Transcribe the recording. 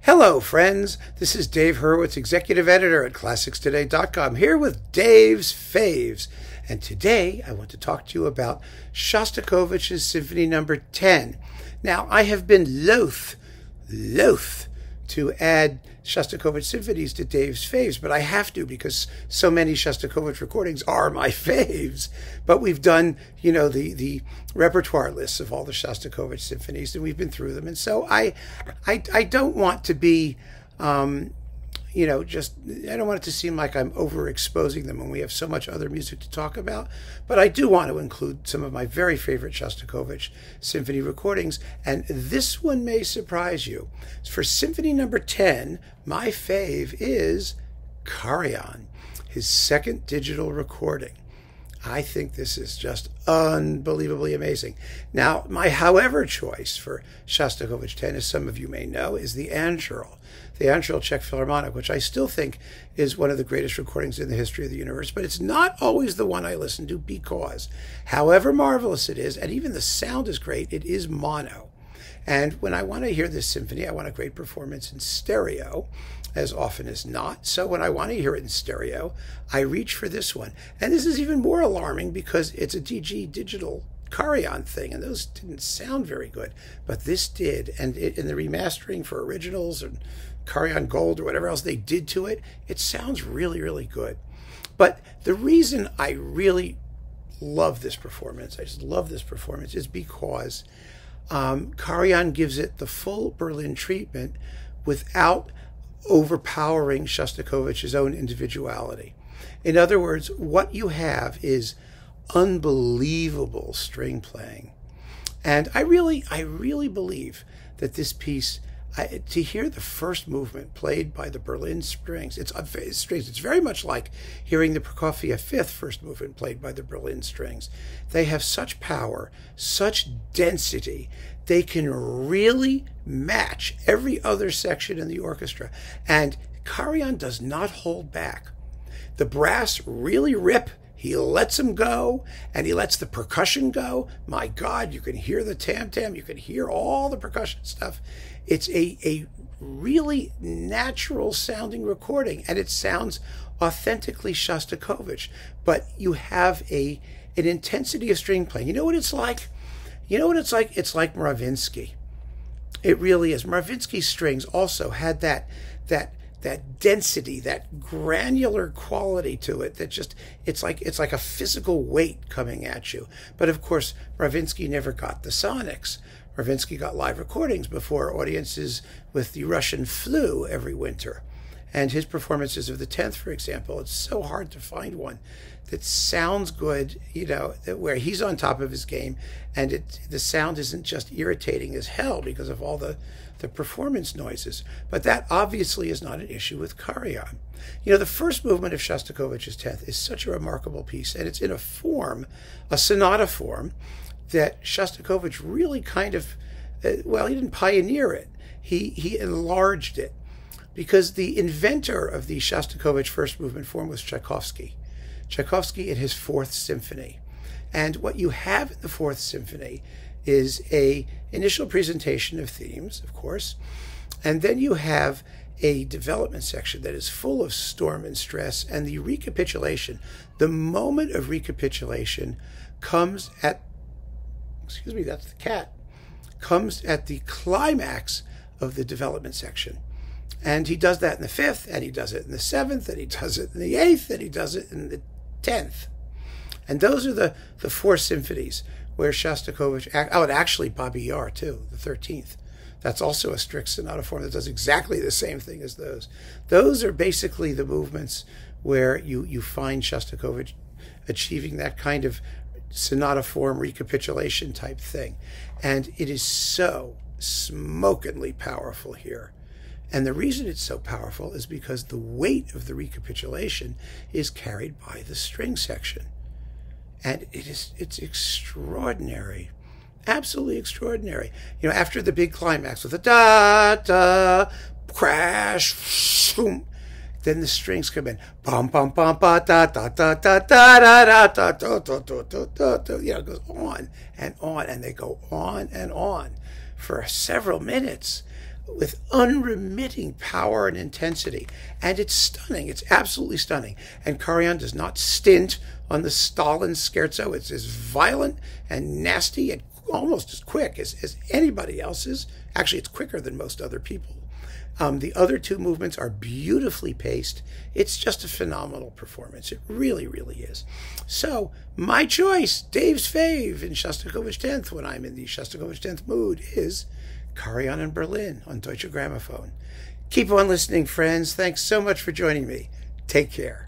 Hello, friends. This is Dave Hurwitz, executive editor at ClassicsToday.com, here with Dave's Faves. And today I want to talk to you about Shostakovich's Symphony No. 10. Now, I have been loath to add Shostakovich symphonies to Dave's Faves, but I have to because so many Shostakovich recordings are my faves. But we've done, the repertoire lists of all the Shostakovich symphonies, and we've been through them. And so I don't want to be, I don't want it to seem like I'm overexposing them when we have so much other music to talk about. But I do want to include some of my very favorite Shostakovich symphony recordings, and this one may surprise you. For Symphony No. 10, my fave is Karajan, his second digital recording. I think this is just unbelievably amazing. Now, my however choice for Shostakovich 10, as some of you may know, is the Angelil Czech Philharmonic, which I still think is one of the greatest recordings in the history of the universe, but it's not always the one I listen to because, however marvelous it is, and even the sound is great, it is mono. And when I want to hear this symphony, I want a great performance in stereo, as often as not. So when I want to hear it in stereo, I reach for this one. And this is even more alarming because it's a DG digital Karajan thing, and those didn't sound very good. But this did, and in the remastering for originals and Karajan Gold or whatever else they did to it, it sounds really, really good. But the reason I really love this performance, is because Karajan gives it the full Berlin treatment without overpowering Shostakovich's own individuality. In other words, what you have is unbelievable string playing. And I really believe that this piece, to hear the first movement played by the Berlin strings, it's very much like hearing the Prokofiev fifth first movement played by the Berlin strings. They have such power, such density. They can really match every other section in the orchestra. And Karajan does not hold back. The brass really rip. He lets them go, and he lets the percussion go. My God, you can hear the tam-tam. You can hear all the percussion stuff. It's a really natural-sounding recording, and it sounds authentically Shostakovich. But you have an intensity of string playing. You know what it's like? It's like Mravinsky. It really is. Mravinsky's strings also had that density, that granular quality to it that just, it's like a physical weight coming at you. But of course, Mravinsky never got the sonics. Mravinsky got live recordings before audiences with the Russian flu every winter. And his performances of the 10th, for example, it's so hard to find one that sounds good, where he's on top of his game, and the sound isn't just irritating as hell because of all the performance noises. But that obviously is not an issue with Karajan. The first movement of Shostakovich's 10th is such a remarkable piece, and it's in a sonata form, that Shostakovich really kind of, he didn't pioneer it. He enlarged it. Because the inventor of the Shostakovich first movement form was Tchaikovsky. Tchaikovsky in his Fourth Symphony. And what you have in the Fourth Symphony is an initial presentation of themes, of course, and then you have a development section that is full of storm and stress, and the recapitulation, the moment of recapitulation comes at, that's the cat, comes at the climax of the development section. And he does that in the 5th, and he does it in the 7th, and he does it in the 8th, and he does it in the 10th. And those are the 4 symphonies where Shostakovich, and actually Babi Yar too, the 13th. That's also a strict sonata form that does exactly the same thing as those. Those are basically the movements where you find Shostakovich achieving that kind of sonata form recapitulation type thing. And it is so smokingly powerful here. And the reason it's so powerful is because the weight of the recapitulation is carried by the string section. And it's extraordinary, absolutely extraordinary. After the big climax with the da-da, crash, boom, then the strings come in, bum bum bum ba da da da da da da da da da da da da. It goes on, and they go on and on for several minutes. with unremitting power and intensity. And it's stunning. It's absolutely stunning. And Karajan does not stint on the Stalin scherzo. It's as violent and nasty and almost as quick as anybody else's. Actually, it's quicker than most other people. The other two movements are beautifully paced. It's just a phenomenal performance. It really, really is. So, my choice, Dave's fave in Shostakovich 10th, when I'm in the Shostakovich 10th mood, is Karajan in Berlin on Deutsche Grammophon. Keep on listening, friends. Thanks so much for joining me. Take care.